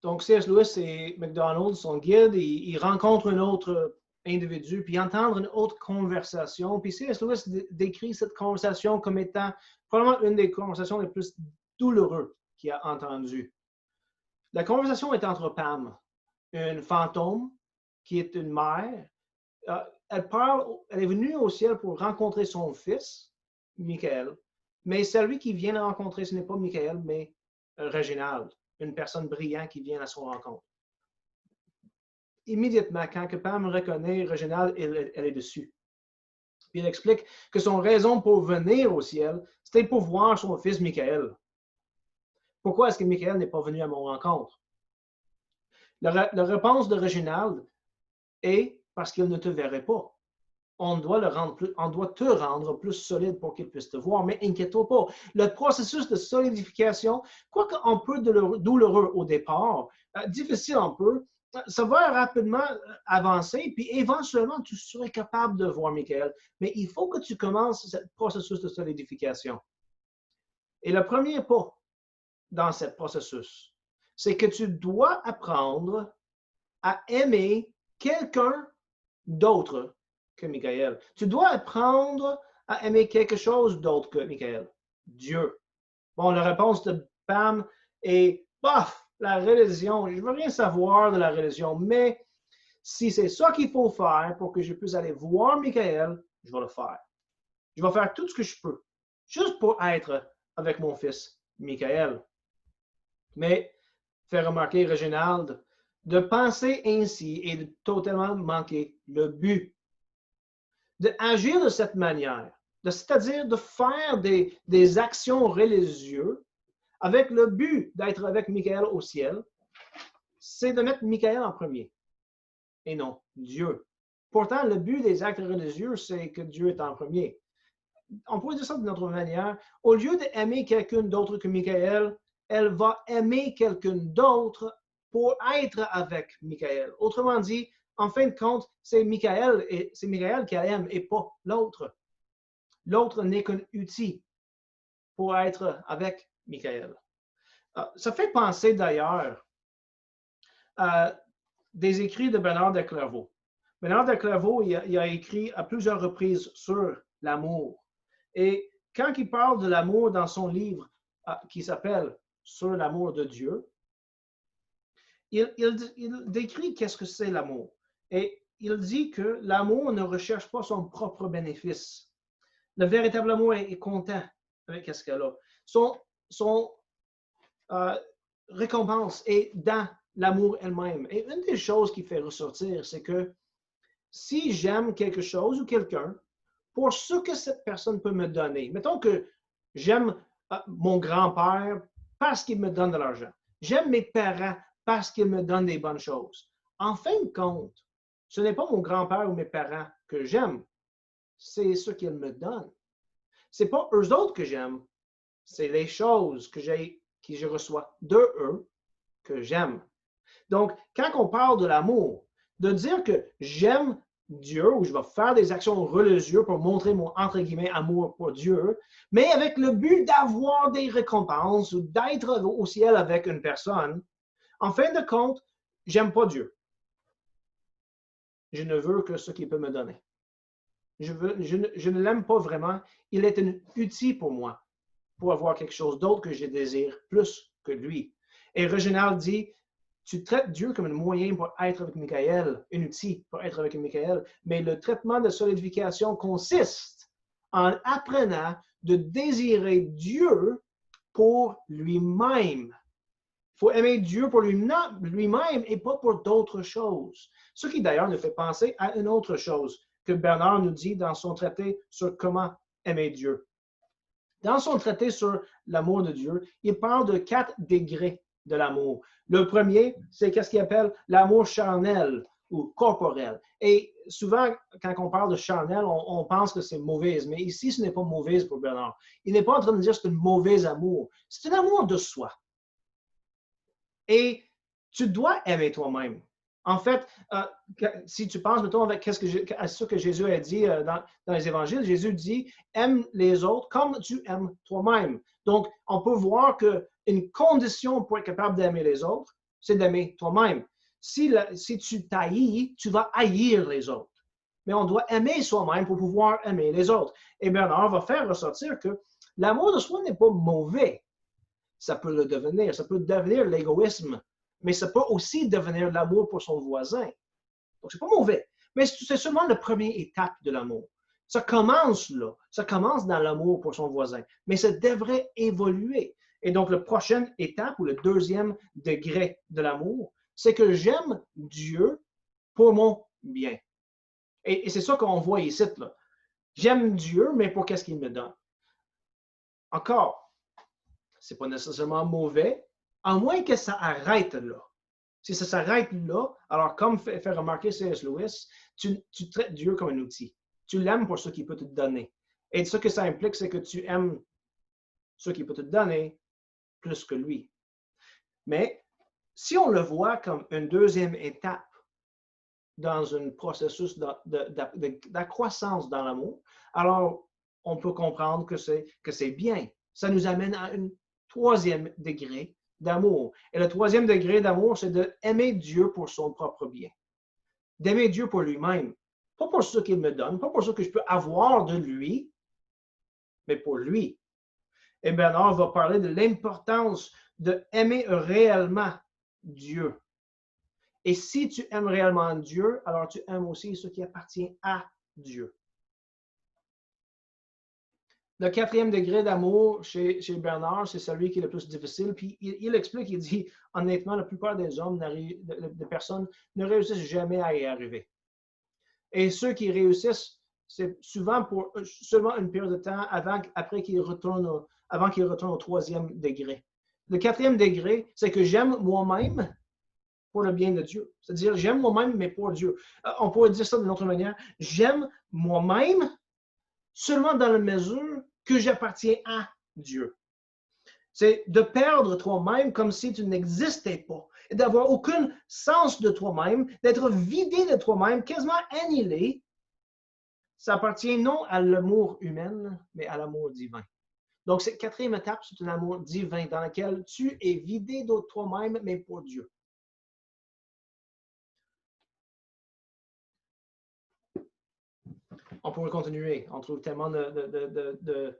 Donc, C.S. Lewis et McDonald, son guide, ils rencontrent un autre individu, puis ils entendent une autre conversation. Puis C.S. Lewis décrit cette conversation comme étant probablement une des conversations les plus douloureuses qu'il a entendues. La conversation est entre Pam, une fantôme qui est une mère. Elle est venue au ciel pour rencontrer son fils, Michael, mais celui qui vient la rencontrer, ce n'est pas Michael, mais Reginald, une personne brillante qui vient à son rencontre. Immédiatement, quand Pam reconnaît Reginald, elle est dessus. Puis elle explique que son raison pour venir au ciel, c'était pour voir son fils Michael. Pourquoi est-ce que Michael n'est pas venu à mon rencontre? La réponse de Reginald est parce qu'il ne te verrait pas. On doit te rendre plus solide pour qu'il puisse te voir, mais inquiète-toi pas. Le processus de solidification, quoique un peu douloureux au départ, difficile un peu, ça va rapidement avancer, puis éventuellement, tu serais capable de voir Michael. Mais il faut que tu commences ce processus de solidification. Et le premier pas dans ce processus, c'est que tu dois apprendre à aimer quelqu'un d'autre que Michael. Tu dois apprendre à aimer quelque chose d'autre que Michael. Dieu. Bon, la réponse de Pam est, bof, la religion, je ne veux rien savoir de la religion, mais si c'est ça qu'il faut faire pour que je puisse aller voir Michael, je vais le faire. Je vais faire tout ce que je peux, juste pour être avec mon fils Michael. Mais, fait remarquer Reginald, de penser ainsi et de totalement manquer le but. D'agir de cette manière, c'est-à-dire de faire des actions religieuses avec le but d'être avec Michael au ciel, c'est de mettre Michael en premier et non Dieu. Pourtant, le but des actes religieux, c'est que Dieu est en premier. On pourrait dire ça d'une autre manière. Au lieu d'aimer quelqu'un d'autre que Michael, elle va aimer quelqu'un d'autre pour être avec Michael. Autrement dit, en fin de compte, c'est Michael qu'elle aime et pas l'autre. L'autre n'est qu'un outil pour être avec Michael. Ça fait penser d'ailleurs à des écrits de Bernard de Clairvaux. Bernard de Clairvaux, il a écrit à plusieurs reprises sur l'amour. Et quand il parle de l'amour dans son livre qui s'appelle Sur l'amour de Dieu, il décrit qu'est-ce que c'est l'amour. Et il dit que l'amour ne recherche pas son propre bénéfice. Le véritable amour est content avec ce qu'elle a. Son récompense est dans l'amour elle-même. Et une des choses qui fait ressortir, c'est que si j'aime quelque chose ou quelqu'un, pour ce que cette personne peut me donner, mettons que j'aime mon grand-père parce qu'il me donne de l'argent. J'aime mes parents parce qu'ils me donnent des bonnes choses. En fin de compte, ce n'est pas mon grand-père ou mes parents que j'aime, c'est ce qu'ils me donnent. Ce n'est pas eux autres que j'aime, c'est les choses que je reçois de eux que j'aime. Donc, quand on parle de l'amour, de dire que j'aime Dieu ou je vais faire des actions religieuses pour montrer mon, entre guillemets, amour pour Dieu, mais avec le but d'avoir des récompenses ou d'être au ciel avec une personne, en fin de compte, j'aime pas Dieu. Je ne veux que ce qu'il peut me donner. Je ne l'aime pas vraiment. Il est un outil pour moi, pour avoir quelque chose d'autre que je désire plus que lui. Et Reginald dit, tu traites Dieu comme un moyen pour être avec Michael, un outil pour être avec Michael, mais le traitement de solidification consiste en apprenant de désirer Dieu pour lui-même. Il faut aimer Dieu pour lui-même et pas pour d'autres choses. Ce qui d'ailleurs nous fait penser à une autre chose que Bernard nous dit dans son traité sur comment aimer Dieu. Dans son traité sur l'amour de Dieu, il parle de 4 degrés de l'amour. Le premier, c'est qu'est-ce qu'il appelle l'amour charnel ou corporel. Et souvent, quand on parle de charnel, on pense que c'est mauvaise, mais ici, ce n'est pas mauvaise pour Bernard. Il n'est pas en train de dire que c'est un mauvais amour. C'est un amour de soi. Et tu dois aimer toi-même. En fait, si tu penses, mettons, avec à ce que Jésus a dit dans les évangiles, Jésus dit « aime les autres comme tu aimes toi-même ». Donc, on peut voir qu'une condition pour être capable d'aimer les autres, c'est d'aimer toi-même. Si tu t'haïs, tu vas haïr les autres. Mais on doit aimer soi-même pour pouvoir aimer les autres. Et Bernard va faire ressortir que l'amour de soi n'est pas mauvais. Ça peut le devenir. Ça peut devenir l'égoïsme. Mais ça peut aussi devenir l'amour pour son voisin. Donc, c'est pas mauvais. Mais c'est seulement la première étape de l'amour. Ça commence là. Ça commence dans l'amour pour son voisin. Mais ça devrait évoluer. Et donc, la prochaine étape ou le deuxième degré de l'amour, c'est que j'aime Dieu pour mon bien. Et c'est ça qu'on voit ici, là. J'aime Dieu, mais pour qu'est-ce qu'il me donne? Encore, c'est pas nécessairement mauvais, à moins que ça arrête là. Si ça s'arrête là, alors comme fait remarquer C.S. Lewis, tu traites Dieu comme un outil. Tu l'aimes pour ce qu'il peut te donner. Et ce que ça implique, c'est que tu aimes ce qu'il peut te donner plus que lui. Mais si on le voit comme une deuxième étape dans un processus d'accroissance dans l'amour, alors on peut comprendre que c'est bien. Ça nous amène à un troisième degré d'amour. Et le troisième degré d'amour, c'est d'aimer Dieu pour son propre bien. D'aimer Dieu pour lui-même. Pas pour ce qu'il me donne, pas pour ce que je peux avoir de lui, mais pour lui. Et Bernard va parler de l'importance d'aimer réellement Dieu. Et si tu aimes réellement Dieu, alors tu aimes aussi ce qui appartient à Dieu. Le quatrième degré d'amour chez Bernard, c'est celui qui est le plus difficile. Puis il explique, il dit, honnêtement, la plupart des hommes, des personnes, ne réussissent jamais à y arriver. Et ceux qui réussissent, c'est souvent pour seulement une période de temps avant qu'ils retournent au troisième degré. Le quatrième degré, c'est que j'aime moi-même pour le bien de Dieu. C'est-à-dire, j'aime moi-même, mais pour Dieu. On pourrait dire ça d'une autre manière. J'aime moi-même seulement dans la mesure que j'appartiens à Dieu. C'est de perdre toi-même comme si tu n'existais pas, et d'avoir aucun sens de toi-même, d'être vidé de toi-même, quasiment annihilé. Ça appartient non à l'amour humain, mais à l'amour divin. Donc, cette quatrième étape, c'est un amour divin dans lequel tu es vidé de toi-même, mais pour Dieu. On pourrait continuer. On trouve tellement de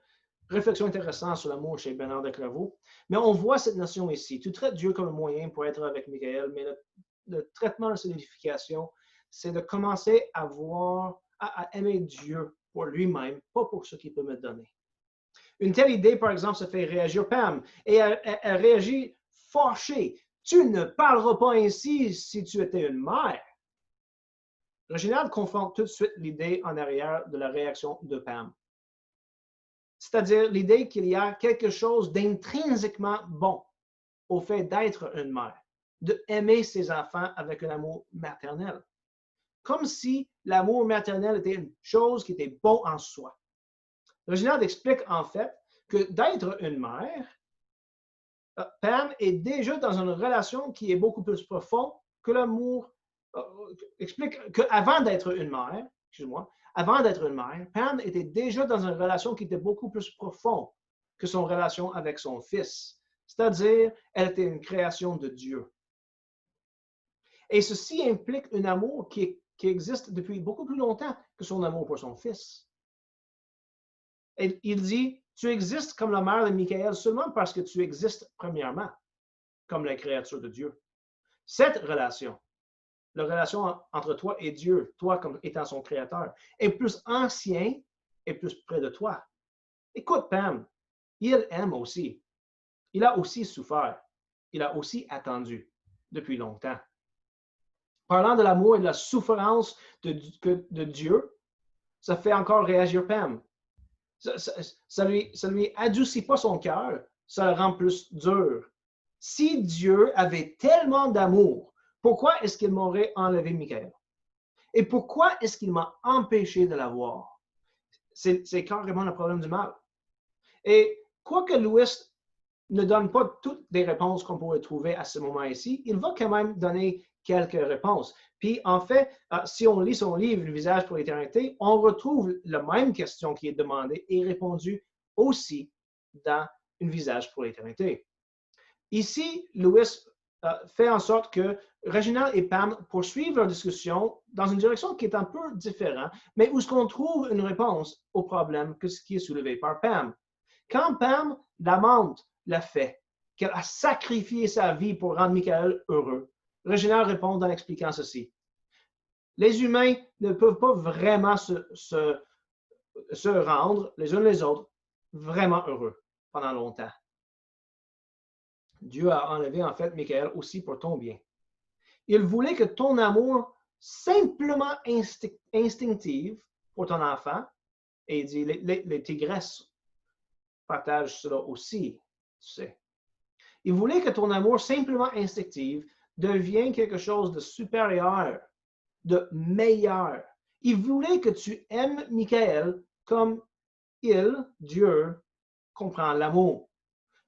réflexions intéressantes sur l'amour chez Bernard de Clairvaux. Mais on voit cette notion ici. Tu traites Dieu comme un moyen pour être avec Michael, mais le traitement de solidification, c'est de commencer à aimer Dieu pour lui-même, pas pour ce qu'il peut me donner. Une telle idée, par exemple, ça fait réagir Pam. Et elle réagit fâchée. Tu ne parleras pas ainsi si tu étais une mère. Reginald confronte tout de suite l'idée en arrière de la réaction de Pam. C'est-à-dire l'idée qu'il y a quelque chose d'intrinsèquement bon au fait d'être une mère, d'aimer ses enfants avec un amour maternel. Comme si l'amour maternel était une chose qui était bon en soi. Reginald explique en fait que d'être une mère, Pam est déjà dans une relation qui est beaucoup plus profonde que l'amour. Explique qu'avant d'être une mère, Pam était déjà dans une relation qui était beaucoup plus profonde que son relation avec son fils. C'est-à-dire, elle était une création de Dieu. Et ceci implique un amour qui existe depuis beaucoup plus longtemps que son amour pour son fils. Et il dit, tu existes comme la mère de Michael seulement parce que tu existes premièrement comme la créature de Dieu. Cette relation, la relation entre toi et Dieu, toi comme étant son créateur, est plus ancien et plus près de toi. Écoute, Pam, il aime aussi. Il a aussi souffert. Il a aussi attendu depuis longtemps. Parlant de l'amour et de la souffrance de Dieu, ça fait encore réagir Pam. Ça lui adoucit pas son cœur, ça le rend plus dur. Si Dieu avait tellement d'amour, pourquoi est-ce qu'il m'aurait enlevé Michael? Et pourquoi est-ce qu'il m'a empêché de l'avoir? C'est carrément le problème du mal. Et quoique Lewis ne donne pas toutes les réponses qu'on pourrait trouver à ce moment ici, il va quand même donner quelques réponses. Puis, en fait, si on lit son livre, Le visage pour l'éternité, on retrouve la même question qui est demandée et répondue aussi dans Un visage pour l'éternité. Ici, Lewis fait en sorte que Reginald et Pam poursuivent leur discussion dans une direction qui est un peu différente, mais où ce qu'on trouve une réponse au problème que ce qui est soulevé par Pam. Quand Pam lamente le fait qu'elle a sacrifié sa vie pour rendre Michael heureux, Reginald répond en expliquant ceci. Les humains ne peuvent pas vraiment se rendre les uns les autres vraiment heureux pendant longtemps. Dieu a enlevé en fait Michael aussi pour ton bien. Il voulait que ton amour simplement instinctif pour ton enfant, et il dit, les tigresses partagent cela aussi, tu sais. Il voulait que ton amour simplement instinctif devienne quelque chose de supérieur, de meilleur. Il voulait que tu aimes Michael comme il, Dieu, comprend l'amour.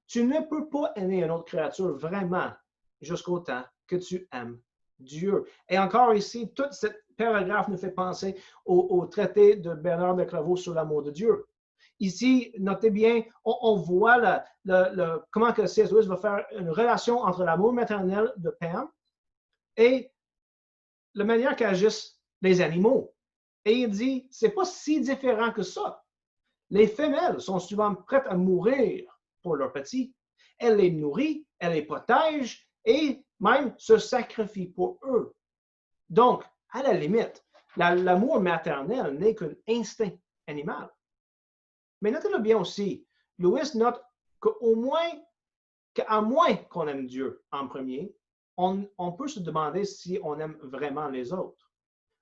Tu ne peux pas aimer une autre créature vraiment jusqu'au temps que tu aimes Dieu. Et encore ici, tout ce paragraphe nous fait penser au traité de Bernard de Clairvaux sur l'amour de Dieu. Ici, notez bien, on voit comment que C.S. Lewis va faire une relation entre l'amour maternel de Pam et la manière qu'agissent les animaux. Et il dit, c'est pas si différent que ça. Les femelles sont souvent prêtes à mourir pour leurs petits. Elle les nourrit, elle les protège et même se sacrifie pour eux. Donc, à la limite, l'amour maternel n'est qu'un instinct animal. Mais notez-le bien aussi, Lewis note qu'à moins qu'on aime Dieu en premier, on peut se demander si on aime vraiment les autres.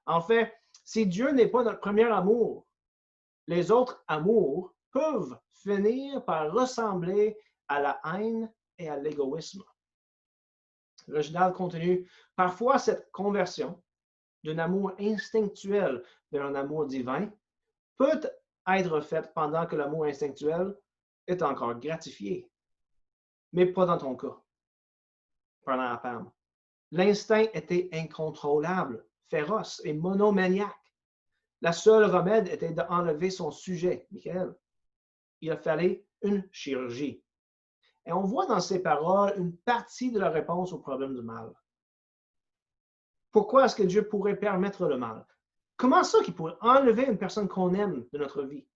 En fait, si Dieu n'est pas notre premier amour, les autres amours peuvent finir par ressembler à la haine et à l'égoïsme. Reginald continue, parfois cette conversion d'un amour instinctuel vers un amour divin peut être faite pendant que l'amour instinctuel est encore gratifié. Mais pas dans ton cas, parlant à Pam. L'instinct était incontrôlable, féroce et monomaniaque. La seule remède était d'enlever son sujet, Michael. Il a fallu une chirurgie. Et on voit dans ces paroles une partie de la réponse au problème du mal. Pourquoi est-ce que Dieu pourrait permettre le mal? Comment ça qu'il pourrait enlever une personne qu'on aime de notre vie?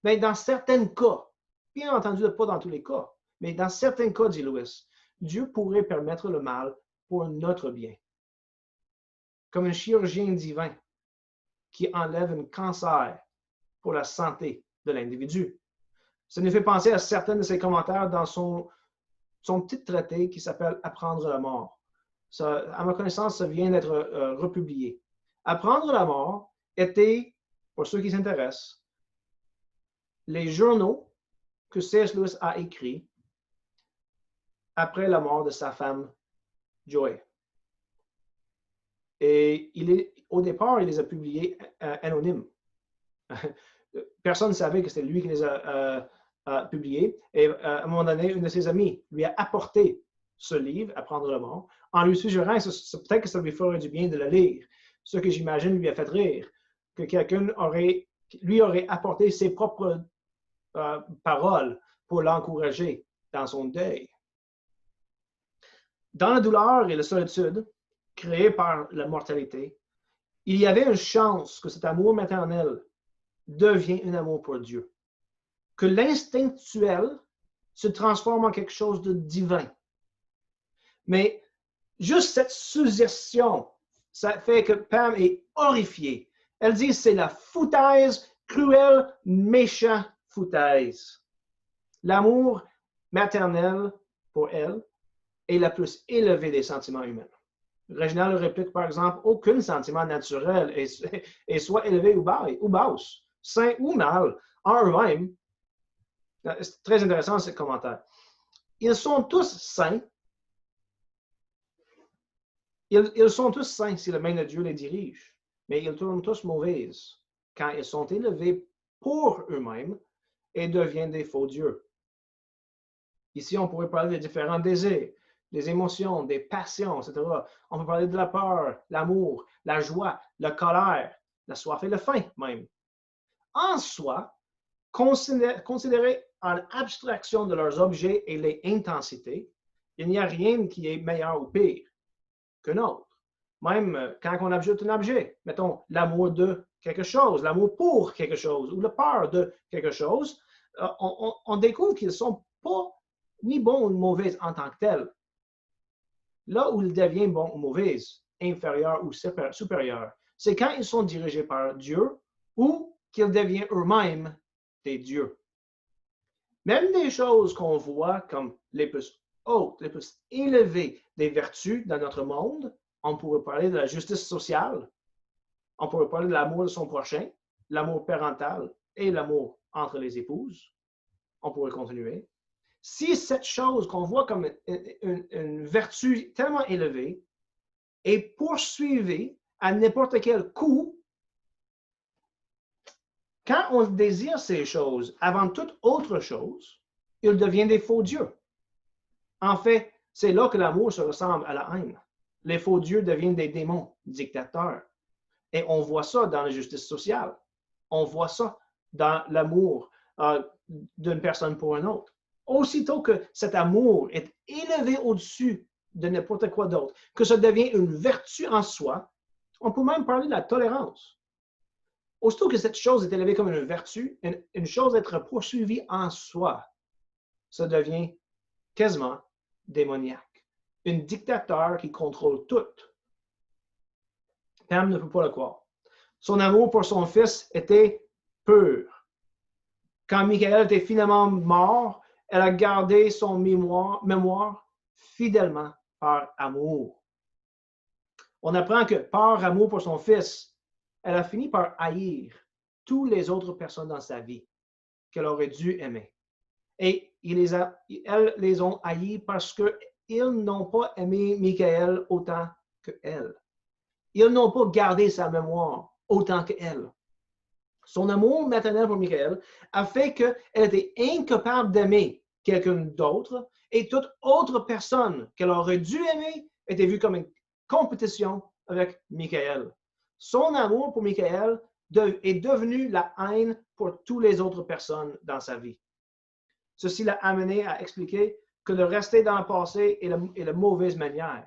Bien, dans certains cas, bien entendu, pas dans tous les cas, mais dans certains cas, dit Lewis, Dieu pourrait permettre le mal pour notre bien. Comme un chirurgien divin qui enlève un cancer pour la santé de l'individu. Ça nous fait penser à certains de ses commentaires dans son petit traité qui s'appelle « Apprendre la mort ». Ça, à ma connaissance, ça vient d'être republié. « Apprendre la mort » était, pour ceux qui s'intéressent, les journaux que C.S. Lewis a écrits après la mort de sa femme, Joy. Et au départ, il les a publiés anonymes. Personne ne savait que c'était lui qui les a publiés. Et à un moment donné, une de ses amies lui a apporté ce livre, Apprendre la mort, en lui suggérant peut-être que ça lui ferait du bien de le lire. Ce que j'imagine lui a fait rire, que quelqu'un lui aurait apporté ses propres paroles pour l'encourager dans son deuil. Dans la douleur et la solitude créée par la mortalité, il y avait une chance que cet amour maternel devient un amour pour Dieu. Que l'instinctuel se transforme en quelque chose de divin. Mais juste cette suggestion, ça fait que Pam est horrifiée. Elle dit c'est la foutaise, cruelle, méchant foutaise. L'amour maternel pour elle est la plus élevée des sentiments humains. Reginald réplique par exemple, aucun sentiment naturel est soit élevé ou basse, sain ou mal, en eux-mêmes. C'est très intéressant ce commentaire. Ils sont tous saints. Ils sont tous saints si la main de Dieu les dirige, mais ils tournent tous mauvaises quand ils sont élevés pour eux-mêmes et deviennent des faux dieux. Ici, on pourrait parler des différents désirs, des émotions, des passions, etc. On peut parler de la peur, l'amour, la joie, la colère, la soif et la faim même. En soi, considérés en abstraction de leurs objets et les intensités, Il n'y a rien qui est meilleur ou pire qu'un autre. Même quand on ajoute un objet, mettons l'amour de quelque chose, l'amour pour quelque chose ou la peur de quelque chose, on découvre qu'ils ne sont pas ni bons ou mauvais en tant que tels. Là où ils deviennent bons ou mauvais, inférieurs ou supérieurs, c'est quand ils sont dirigés par Dieu ou qu'ils deviennent eux-mêmes des dieux. Même des choses qu'on voit comme les plus hautes, les plus élevées des vertus dans notre monde, on pourrait parler de la justice sociale, on pourrait parler de l'amour de son prochain, l'amour parental et l'amour entre les épouses. On pourrait continuer. Si cette chose qu'on voit comme une vertu tellement élevée est poursuivie à n'importe quel coût, quand on désire ces choses avant toute autre chose, il devient des faux dieux. En fait, c'est là que l'amour se ressemble à la haine. Les faux dieux deviennent des démons dictateurs. Et on voit ça dans la justice sociale. On voit ça dans l'amour d'une personne pour une autre. Aussitôt que cet amour est élevé au-dessus de n'importe quoi d'autre, que ça devient une vertu en soi, on peut même parler de la tolérance. Aussitôt que cette chose est élevée comme une vertu, une chose être poursuivie en soi, ça devient quasiment démoniaque. Un dictateur qui contrôle tout. Pam ne peut pas le croire. Son amour pour son fils était pur. Quand Michael était finalement mort, elle a gardé son mémoire fidèlement par amour. On apprend que par amour pour son fils, elle a fini par haïr toutes les autres personnes dans sa vie qu'elle aurait dû aimer. Et elles les ont haïs parce qu'ils n'ont pas aimé Michael autant qu'elle. Ils n'ont pas gardé sa mémoire autant qu'elle. Son amour maternel pour Michael a fait qu'elle était incapable d'aimer quelqu'un d'autre et toute autre personne qu'elle aurait dû aimer était vue comme une compétition avec Michael. Son amour pour Michael est devenu la haine pour toutes les autres personnes dans sa vie. Ceci l'a amené à expliquer que de rester dans le passé est la mauvaise manière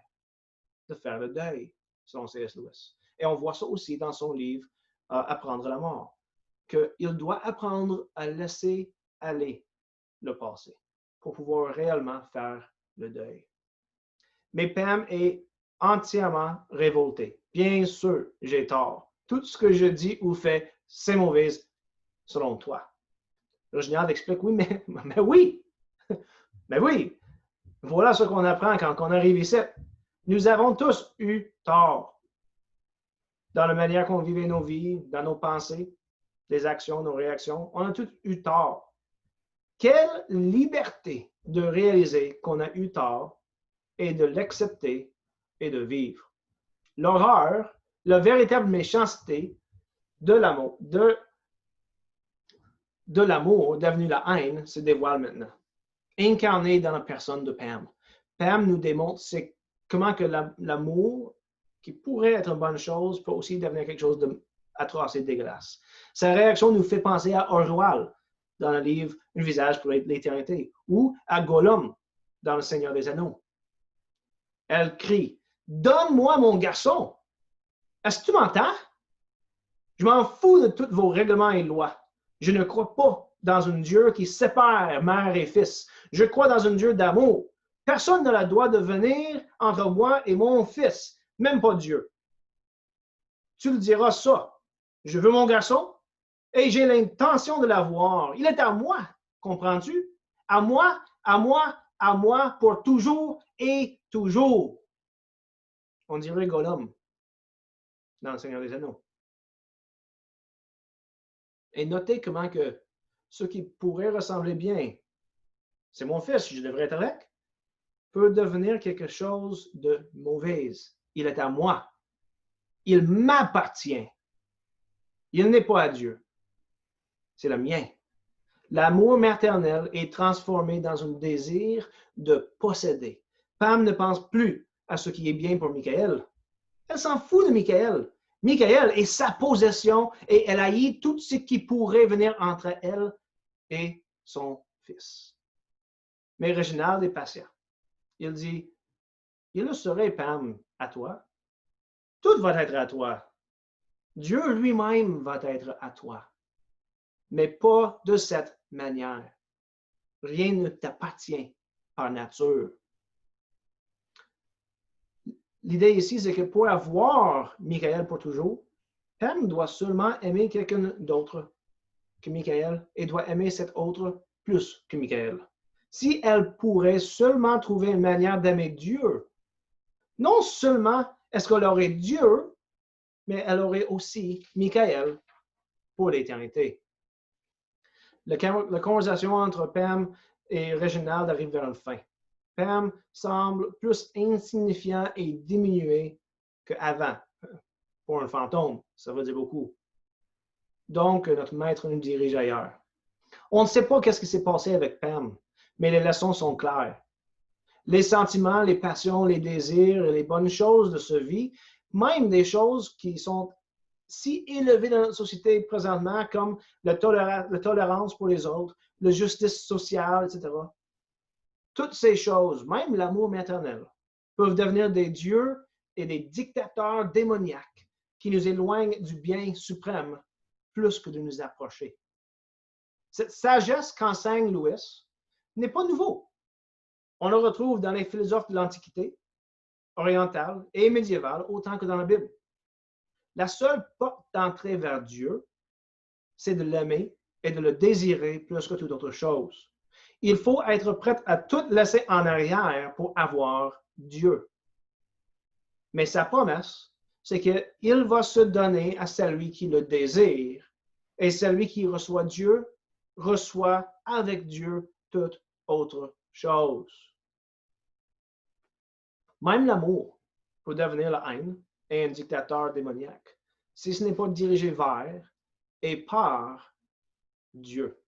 de faire le deuil, selon C.S. Lewis. Et on voit ça aussi dans son livre Apprendre la mort, qu'il doit apprendre à laisser aller le passé pour pouvoir réellement faire le deuil. Mais Pam est entièrement révoltée. Bien sûr, j'ai tort. Tout ce que je dis ou fais, c'est mauvais selon toi. Reginald explique, oui, mais oui, mais oui. Voilà ce qu'on apprend quand on arrive ici. Nous avons tous eu tort dans la manière qu'on vivait nos vies, dans nos pensées, les actions, nos réactions. On a tous eu tort. Quelle liberté de réaliser qu'on a eu tort et de l'accepter et de vivre. L'horreur, la véritable méchanceté de l'amour, de l'amour devenu la haine se dévoile maintenant, incarné dans la personne de Pam. Pam nous démontre comment que l'amour, qui pourrait être une bonne chose, peut aussi devenir quelque chose d'atroce et dégueulasse. Sa réaction nous fait penser à Orwell dans le livre Un visage pour l'éternité ou à Gollum dans Le Seigneur des Anneaux. Elle crie « Donne-moi mon garçon! Est-ce que tu m'entends? Je m'en fous de tous vos règlements et lois. Je ne crois pas dans un Dieu qui sépare mère et fils. Je crois dans un Dieu d'amour. Personne n'a le droit de venir entre moi et mon fils, même pas Dieu. Tu le diras ça. Je veux mon garçon et j'ai l'intention de l'avoir. Il est à moi, comprends-tu? À moi, à moi, à moi, pour toujours et toujours. On dirait Gollum dans Le Seigneur des Anneaux. Et notez comment que ce qui pourrait ressembler bien, c'est mon fils, je devrais être avec, peut devenir quelque chose de mauvais. Il est à moi. Il m'appartient. Il n'est pas à Dieu. C'est le mien. L'amour maternel est transformé dans un désir de posséder. Pam ne pense plus à ce qui est bien pour Michael. Elle s'en fout de Michael. Michael est sa possession et elle haït tout ce qui pourrait venir entre elle et son fils. Mais Reginald est patient. il dit, il le serait, Pam, à toi. Tout va être à toi. Dieu lui-même va être à toi. Mais pas de cette manière. Rien ne t'appartient par nature. L'idée ici, c'est que pour avoir Michael pour toujours, Pam doit seulement aimer quelqu'un d'autre que Michael et doit aimer cet autre plus que Michael. Si elle pourrait seulement trouver une manière d'aimer Dieu, non seulement est-ce qu'elle aurait Dieu, mais elle aurait aussi Michael pour l'éternité. La conversation entre Pam et Reginald arrive vers une fin. Pam semble plus insignifiant et diminué qu'avant. Pour un fantôme, ça veut dire beaucoup. Donc, notre maître nous dirige ailleurs. On ne sait pas qu'est-ce qui s'est passé avec Pam, mais les leçons sont claires. Les sentiments, les passions, les désirs et les bonnes choses de ce vie, même des choses qui sont si élevées dans notre société présentement, comme la tolérance pour les autres, la justice sociale, etc. Toutes ces choses, même l'amour maternel, peuvent devenir des dieux et des dictateurs démoniaques qui nous éloignent du bien suprême plus que de nous approcher. Cette sagesse qu'enseigne Lewis n'est pas nouveau. On le retrouve dans les philosophes de l'Antiquité, orientale et médiévale, autant que dans la Bible. La seule porte d'entrée vers Dieu, c'est de l'aimer et de le désirer plus que toute autre chose. Il faut être prêt à tout laisser en arrière pour avoir Dieu. Mais sa promesse, c'est qu'il va se donner à celui qui le désire, et celui qui reçoit Dieu reçoit avec Dieu toute autre chose. Même l'amour peut devenir la haine et un dictateur démoniaque, si ce n'est pas dirigé vers et par Dieu.